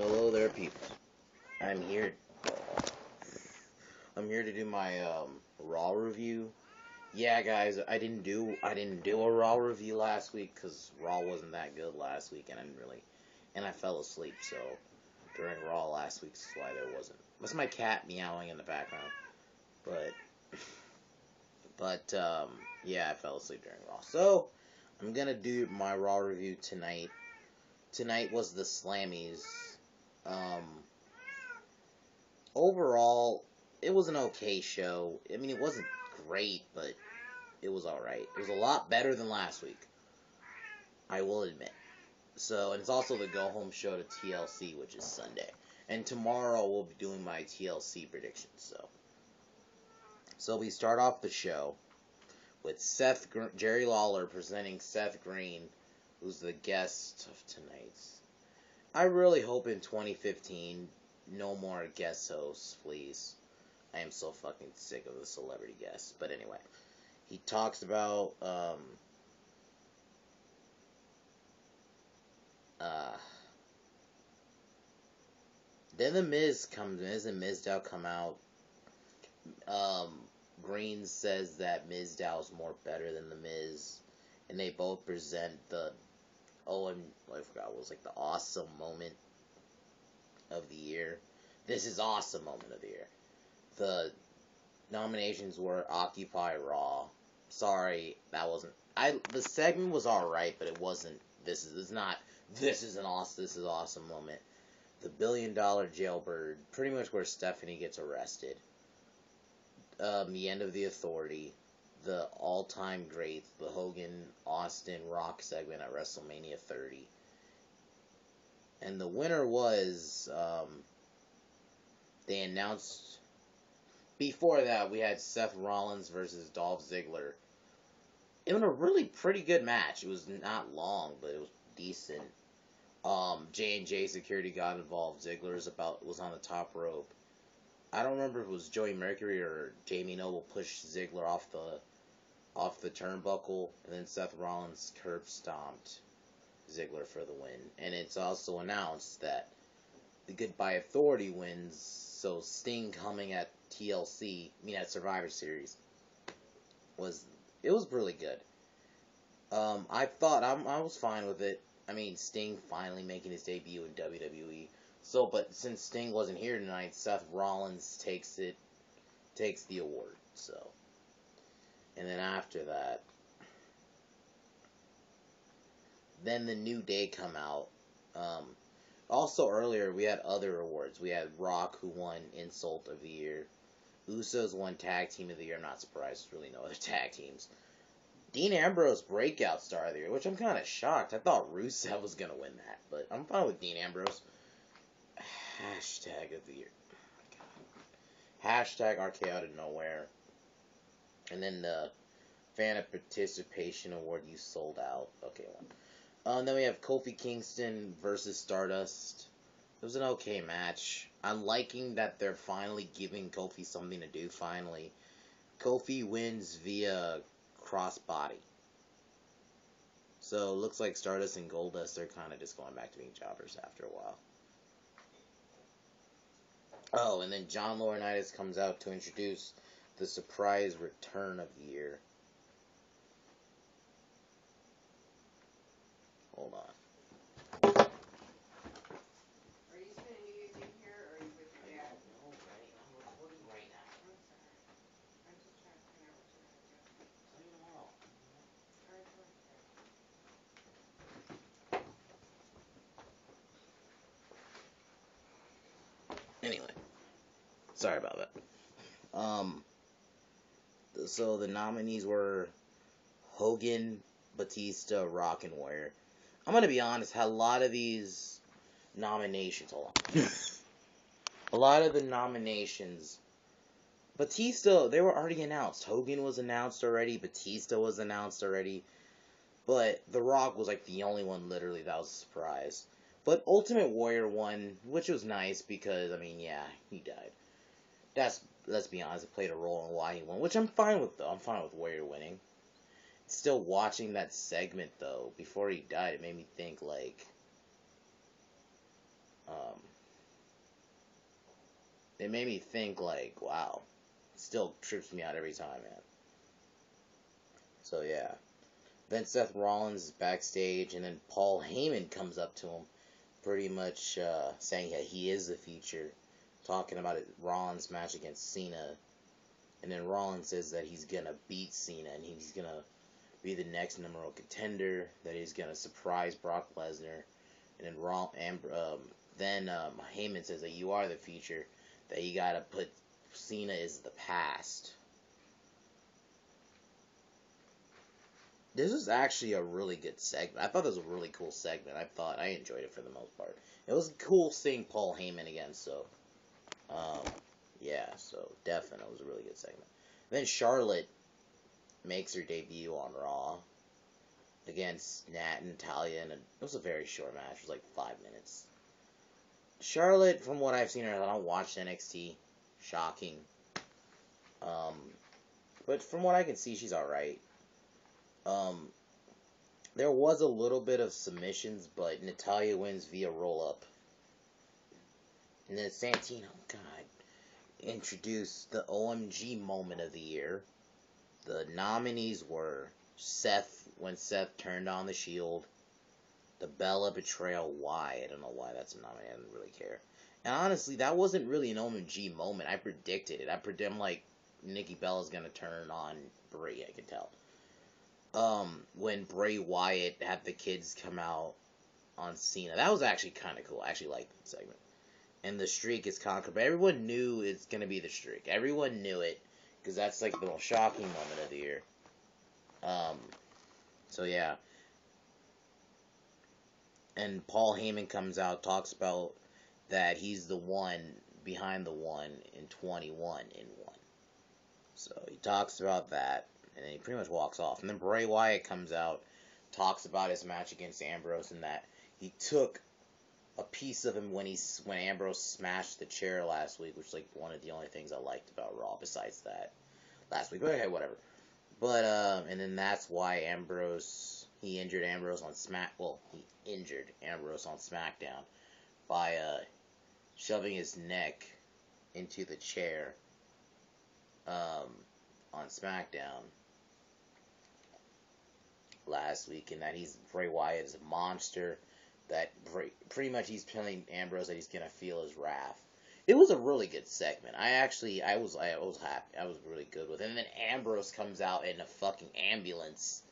Hello there, people. I'm here. I'm here to do my Raw review. Yeah, guys, I didn't do a Raw review last week because Raw wasn't that good last week, and I fell asleep. So during Raw last week is why there wasn't. That's my cat meowing in the background, but yeah, I fell asleep during Raw. So I'm gonna do my Raw review tonight. Tonight was the Slammies. Um, Overall, it was an okay show. I mean, it wasn't great, but it was alright. It was a lot better than last week, I will admit. So, and it's also the go home show to TLC, which is Sunday. And tomorrow we'll be doing my TLC predictions. So we start off the show with Jerry Lawler presenting Seth Green, who's the guest of tonight's. I really hope in 2015 no more guest hosts, please. I am so fucking sick of the celebrity guests. But anyway, he talks about then the Miz and Mizdow come out. Um, Green says that Mizdow's more better than the Miz, and they both present the I forgot what was like the awesome moment of the year. This is awesome moment of the year. The nominations were Occupy Raw. Sorry, that wasn't. The segment was alright, but it wasn't. This is awesome moment. The $1 billion jailbird, pretty much where Stephanie gets arrested. The end of the Authority, the all-time greats, the Hogan Austin Rock segment at WrestleMania 30, and the winner was they announced. Before that, we had Seth Rollins versus Dolph Ziggler. It was a really pretty good match. It was not long, but it was decent. J&J Security got involved. Ziggler was on the top rope. I don't remember if it was Joey Mercury or Jamie Noble pushed Ziggler off the turnbuckle, and then Seth Rollins curb stomped Ziggler for the win. And it's also announced that the Goodbye Authority wins, so Sting coming at at Survivor Series, was really good. I was fine with it. I mean, Sting finally making his debut in WWE. So, but since Sting wasn't here tonight, Seth Rollins takes the award. So, and then after that, then the New Day come out. Also earlier we had other awards. We had Rock, who won Insult of the Year. Usos won Tag Team of the Year. I'm not surprised. There's really no other tag teams. Dean Ambrose Breakout Star of the Year, which I'm kind of shocked. I thought Rusev was going to win that, but I'm fine with Dean Ambrose. Hashtag of the Year. Hashtag RK out of nowhere. And then the Fan of Participation Award, you sold out. Okay, one. Then we have Kofi Kingston versus Stardust. It was an okay match. I'm liking that they're finally giving Kofi something to do, finally. Kofi wins via crossbody. So, it looks like Stardust and Goldust are kind of just going back to being jobbers after a while. Oh, and then John Laurinaitis comes out to introduce the surprise return of the year. Hold on. Anyway, sorry about that. So the nominees were Hogan, Batista, Rock, and Warrior. I'm gonna be honest. A lot of these nominations. Hold on. A lot of the nominations. Batista, they were already announced. Hogan was announced already. Batista was announced already. But The Rock was like the only one literally that was a surprise. But Ultimate Warrior won, which was nice because, I mean, yeah, he died. Let's be honest, it played a role in why he won, which I'm fine with, though. I'm fine with Warrior winning. Still watching that segment, though, before he died, it made me think, like, it made me think, like, wow, still trips me out every time, man. So yeah. Then Seth Rollins is backstage, and then Paul Heyman comes up to him, pretty much saying that he is the future, talking about it, Rollins' match against Cena, and then Rollins says that he's gonna beat Cena, and he's gonna be the next number one contender, that he's gonna surprise Brock Lesnar, and then Heyman says that you are the future, that you gotta put Cena is the past. This is actually a really good segment. I thought it was a really cool segment. I enjoyed it for the most part. It was cool seeing Paul Heyman again, so um, yeah, so definitely it was a really good segment. Then Charlotte makes her debut on Raw against Natalia, and it was a very short match. It was like 5 minutes. Charlotte, from what I've seen her, I don't watch NXT. Shocking. Um, but from what I can see, she's alright. Um, there was a little bit of submissions, but Natalia wins via roll up. And then Santino, God, introduced the OMG moment of the year. The nominees were Seth, when Seth turned on the Shield, the Bella betrayal. Why? I don't know why that's a nominee. I didn't really care. And honestly, that wasn't really an OMG moment. I predicted it. I'm like, Nikki Bella's gonna turn on Brie. I can tell. When Bray Wyatt had the kids come out on Cena, that was actually kind of cool. I actually liked that segment. And the streak is conquered, but everyone knew it's gonna be the streak. Everyone knew it because that's like the most shocking moment of the year. Um, so yeah. And Paul Heyman comes out, talks about that he's the one behind the one in 21 in one. So he talks about that, and then he pretty much walks off. And then Bray Wyatt comes out, talks about his match against Ambrose, and that he took a piece of him when Ambrose smashed the chair last week, which is like one of the only things I liked about Raw besides that last week. But okay, whatever. But and then that's why he injured Ambrose on he injured Ambrose on SmackDown by shoving his neck into the chair on SmackDown last week, and that Bray Wyatt is a monster. That pretty much he's telling Ambrose that he's gonna feel his wrath. It was a really good segment. I was happy. I was really good with it. And then Ambrose comes out in a fucking ambulance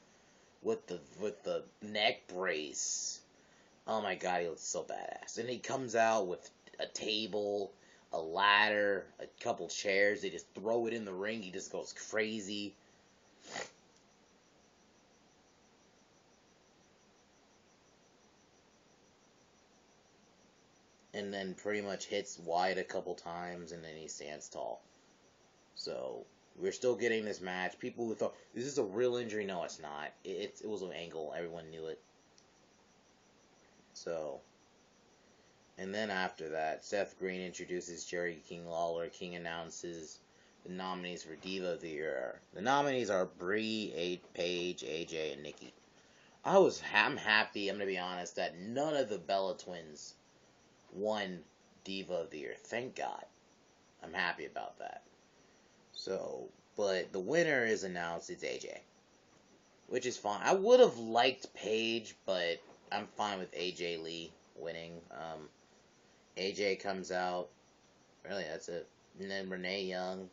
with the neck brace. Oh my god, he looks so badass. And he comes out with a table, a ladder, a couple chairs. They just throw it in the ring. He just goes crazy. And then pretty much hits Wyatt a couple times, and then he stands tall. So we're still getting this match. People who thought, is this a real injury? No, it's not. It was an angle. Everyone knew it. So, and then after that, Seth Green introduces Jerry King Lawler. King announces the nominees for Diva of the Year. The nominees are Brie, Paige, AJ, and Nikki. I'm happy, I'm going to be honest, that none of the Bella twins won Diva of the Year. Thank God. I'm happy about that. So, but the winner is announced. It's AJ, which is fine. I would have liked Paige, but I'm fine with AJ Lee winning. AJ comes out. Really, that's it. And then Renee Young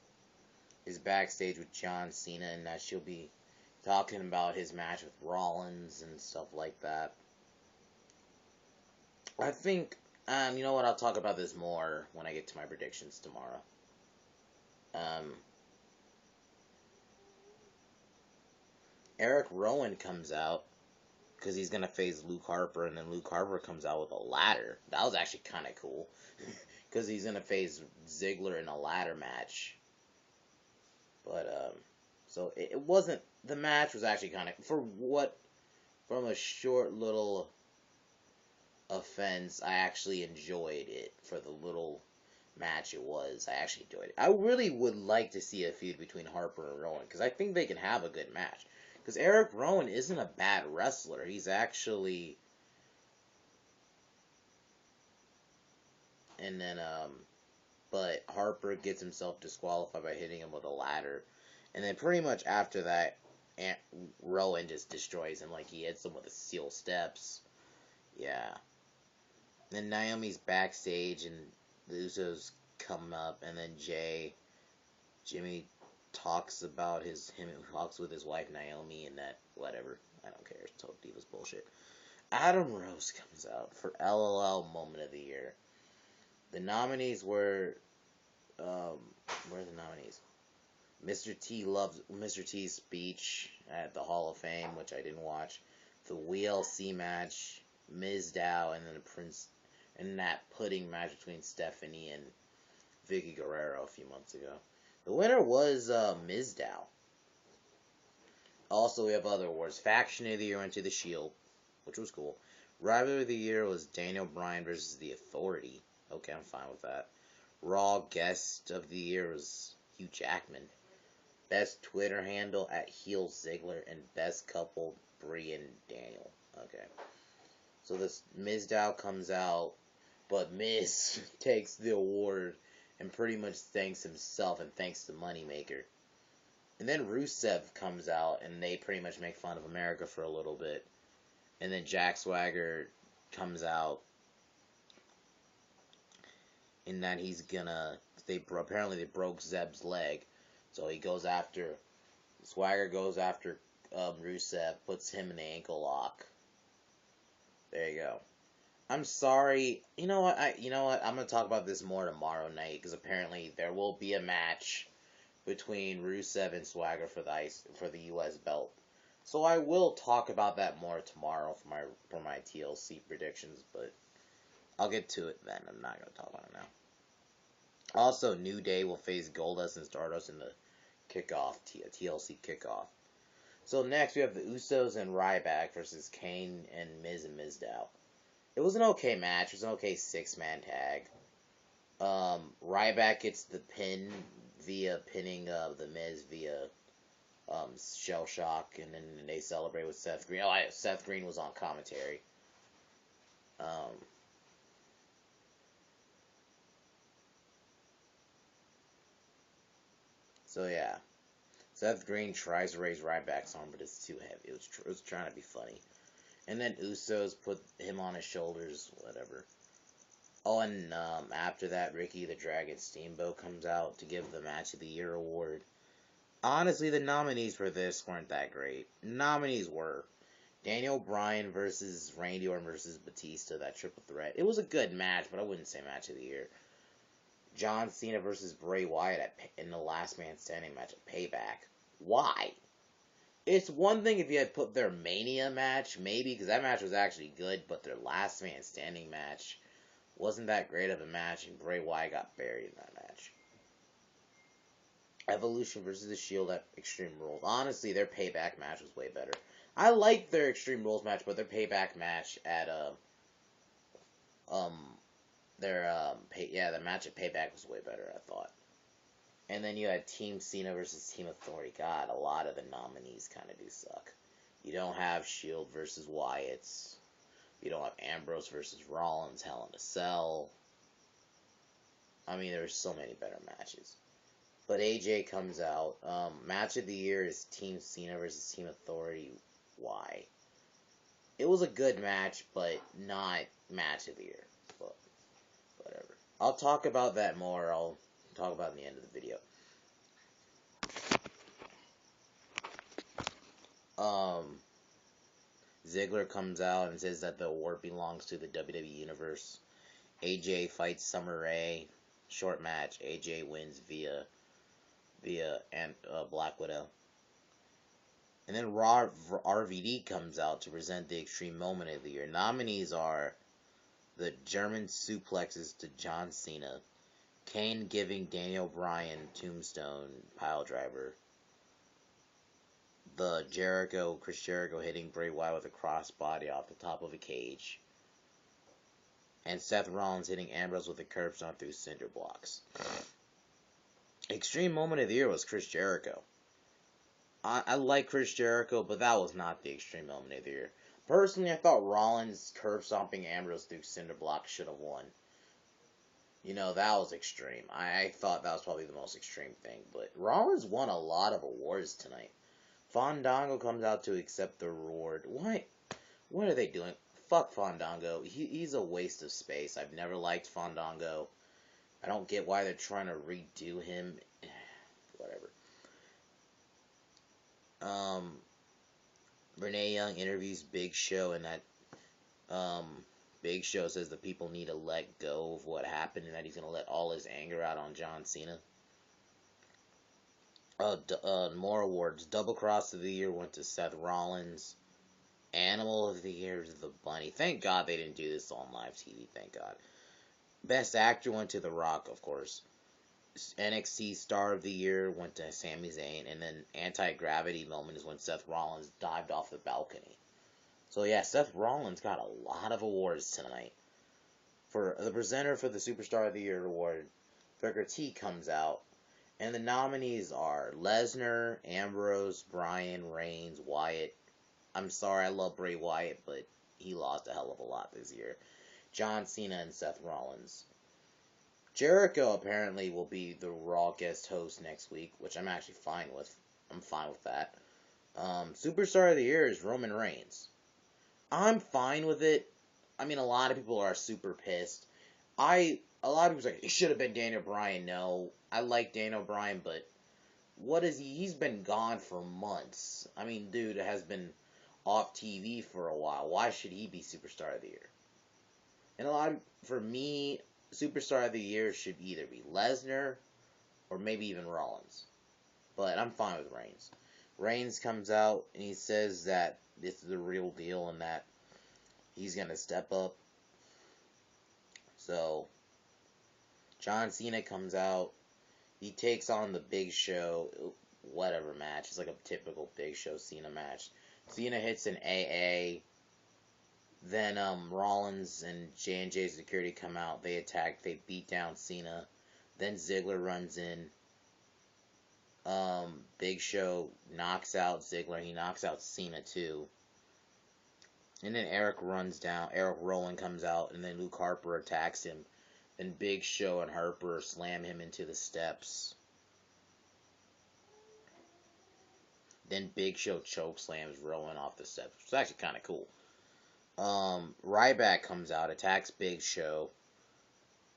is backstage with John Cena, and that she'll be talking about his match with Rollins and stuff like that. I think, you know what? I'll talk about this more when I get to my predictions tomorrow. Eric Rowan comes out because he's gonna face Luke Harper, and then Luke Harper comes out with a ladder. That was actually kind of cool because he's gonna face Ziggler in a ladder match. But so it wasn't. The match was actually kind of from a short little offense. I actually enjoyed it for the little match it was. I actually enjoyed it. I really would like to see a feud between Harper and Rowan because I think they can have a good match. Because Eric Rowan isn't a bad wrestler. He's actually... And then, but Harper gets himself disqualified by hitting him with a ladder. And then pretty much after that, Rowan just destroys him. Like, he hits him with the steel steps. Yeah. Then Naomi's backstage, and the Usos come up, and then Jimmy talks about him talks with his wife Naomi, and that, whatever. I don't care. It's total Divas bullshit. Adam Rose comes out for LOL Moment of the Year. The nominees were, where are the nominees? Mr. T's speech at the Hall of Fame, which I didn't watch. The WLC match, Ms. Dow, and then that pudding match between Stephanie and Vicky Guerrero a few months ago. The winner was Ms. Dow. Also, we have other awards. Faction of the Year went to The Shield, which was cool. Rivalry of the Year was Daniel Bryan versus The Authority. Okay, I'm fine with that. Raw Guest of the Year was Hugh Jackman. Best Twitter handle at Heel Ziggler, and Best Couple Brie and Daniel. Okay. So this Ms. Dow comes out, but Miz takes the award and pretty much thanks himself and thanks the Moneymaker. And then Rusev comes out, and they pretty much make fun of America for a little bit. And then Jack Swagger comes out, in that apparently they broke Zeb's leg. So Swagger goes after Rusev, puts him in the ankle lock. There you go. I'm sorry. You know what? I'm gonna talk about this more tomorrow night, because apparently there will be a match between Rusev and Swagger for the U.S. belt. So I will talk about that more tomorrow for my TLC predictions, but I'll get to it then. I'm not gonna talk about it now. Also, New Day will face Goldust and Stardust in the TLC kickoff. So next we have the Usos and Ryback versus Kane and Miz Dow. It was an okay match. It was an okay 6-man tag. Ryback gets the pin via pinning the Miz via Shell Shock, and then they celebrate with Seth Green. Seth Green was on commentary. So yeah, Seth Green tries to raise Ryback's arm, but it's too heavy. It was trying to be funny. And then Usos put him on his shoulders, whatever. Oh, and after that, Ricky the Dragon Steamboat comes out to give the Match of the Year award. Honestly, the nominees for this weren't that great. Nominees were Daniel Bryan versus Randy Orton versus Batista, that triple threat. It was a good match, but I wouldn't say Match of the Year. John Cena versus Bray Wyatt in the Last Man Standing match at Payback. Why? It's one thing if you had put their Mania match, maybe, because that match was actually good, but their Last Man Standing match wasn't that great of a match, and Bray Wyatt got buried in that match. Evolution versus The Shield at Extreme Rules. Honestly, their Payback match was way better. I liked their Extreme Rules match, but their Payback match at the match at Payback was way better, I thought. And then you had Team Cena versus Team Authority. God, a lot of the nominees kind of do suck. You don't have Shield versus Wyatt's. You don't have Ambrose versus Rollins, Hell in a Cell. I mean, there's so many better matches. But AJ comes out. Match of the Year is Team Cena versus Team Authority. Why? It was a good match, but not Match of the Year. But whatever. I'll talk about that more. I'll talk about it in the end of the video. Ziggler comes out and says that the award belongs to the WWE Universe. AJ fights Summer Rae. Short match. AJ wins via Black Widow. And then RVD comes out to present the Extreme Moment of the Year. Nominees are the German suplexes to John Cena, Kane giving Daniel Bryan Tombstone piledriver, the Chris Jericho hitting Bray Wyatt with a crossbody off the top of a cage, and Seth Rollins hitting Ambrose with a curb stomp through cinder blocks. Extreme Moment of the Year was Chris Jericho. I like Chris Jericho, but that was not the Extreme Moment of the Year. Personally, I thought Rollins curb stomping Ambrose through cinder blocks should have won. You know, that was extreme. I thought that was probably the most extreme thing. But Rollins won a lot of awards tonight. Fandango comes out to accept the reward. Why? What are they doing? Fuck Fandango. He's a waste of space. I've never liked Fandango. I don't get why they're trying to redo him. Whatever. Um, Renee Young interviews Big Show, and that Big Show says the people need to let go of what happened, and that he's gonna let all his anger out on John Cena. More awards. Double Cross of the Year went to Seth Rollins. Animal of the Year is the Bunny. Thank God they didn't do this on live TV. Thank God. Best Actor went to The Rock, of course. NXT Star of the Year went to Sami Zayn, and then Anti-Gravity Moment is when Seth Rollins dived off the balcony. So yeah, Seth Rollins got a lot of awards tonight. For the presenter for the Superstar of the Year award, Booker T comes out, and the nominees are Lesnar, Ambrose, Bryan, Reigns, Wyatt. I'm sorry, I love Bray Wyatt, but he lost a hell of a lot this year. John Cena and Seth Rollins. Jericho apparently will be the Raw guest host next week, which I'm actually fine with. I'm fine with that. Superstar of the Year is Roman Reigns. I'm fine with it. I mean, a lot of people are super pissed. A lot of people say it should have been Daniel Bryan. No, I like Daniel Bryan, but what is he? He's been gone for months. I mean, dude has been off TV for a while. Why should he be Superstar of the Year? And for me, Superstar of the Year should either be Lesnar or maybe even Rollins. But I'm fine with Reigns. Reigns comes out and he says that this is the real deal and that he's going to step up. So, John Cena comes out. He takes on the Big Show, whatever match. It's like a typical Big Show Cena match. Cena hits an AA. Then Rollins and J&J Security come out. They attack. They beat down Cena. Then Ziggler runs in. Big Show knocks out Ziggler. He knocks out Cena too. And then Eric runs down. Eric Rowan comes out, and then Luke Harper attacks him. Then Big Show and Harper slam him into the steps. Then Big Show chokeslams Rowan off the steps. It's actually kind of cool. Ryback comes out, attacks Big Show,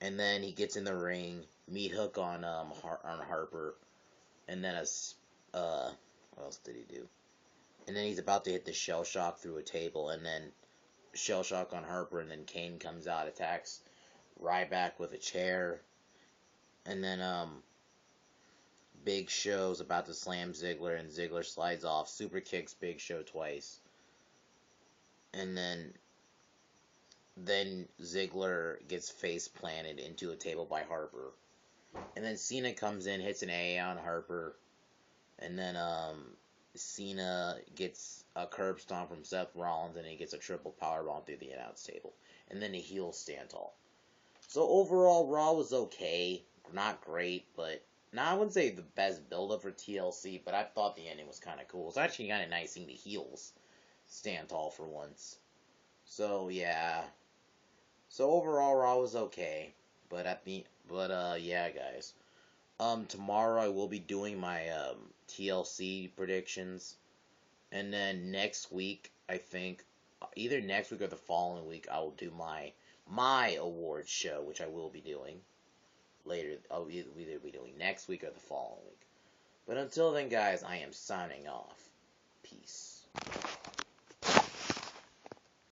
and then he gets in the ring. Meat hook on Harper, and then what else did he do? And then he's about to hit the shell shock through a table, and then shell shock on Harper, and then Kane comes out, attacks Ryback with a chair, and then Big Show's about to slam Ziggler, and Ziggler slides off, super kicks Big Show twice, and then Ziggler gets face planted into a table by Harper, and then Cena comes in, hits an AA on Harper, and then Cena gets a curb stomp from Seth Rollins, and he gets a triple powerbomb through the announce table, and then a heel stand tall. So overall, Raw was okay, not great, but I wouldn't say the best build-up for TLC, but I thought the ending was kind of cool. It was actually kind of nice seeing the heels stand tall for once. So yeah. So overall, Raw was okay, but yeah, guys. Tomorrow I will be doing my TLC predictions, and then next week I think either next week or the following week I will do my awards show, which I will be doing later. I'll either be doing next week or the following week. But until then, guys, I am signing off.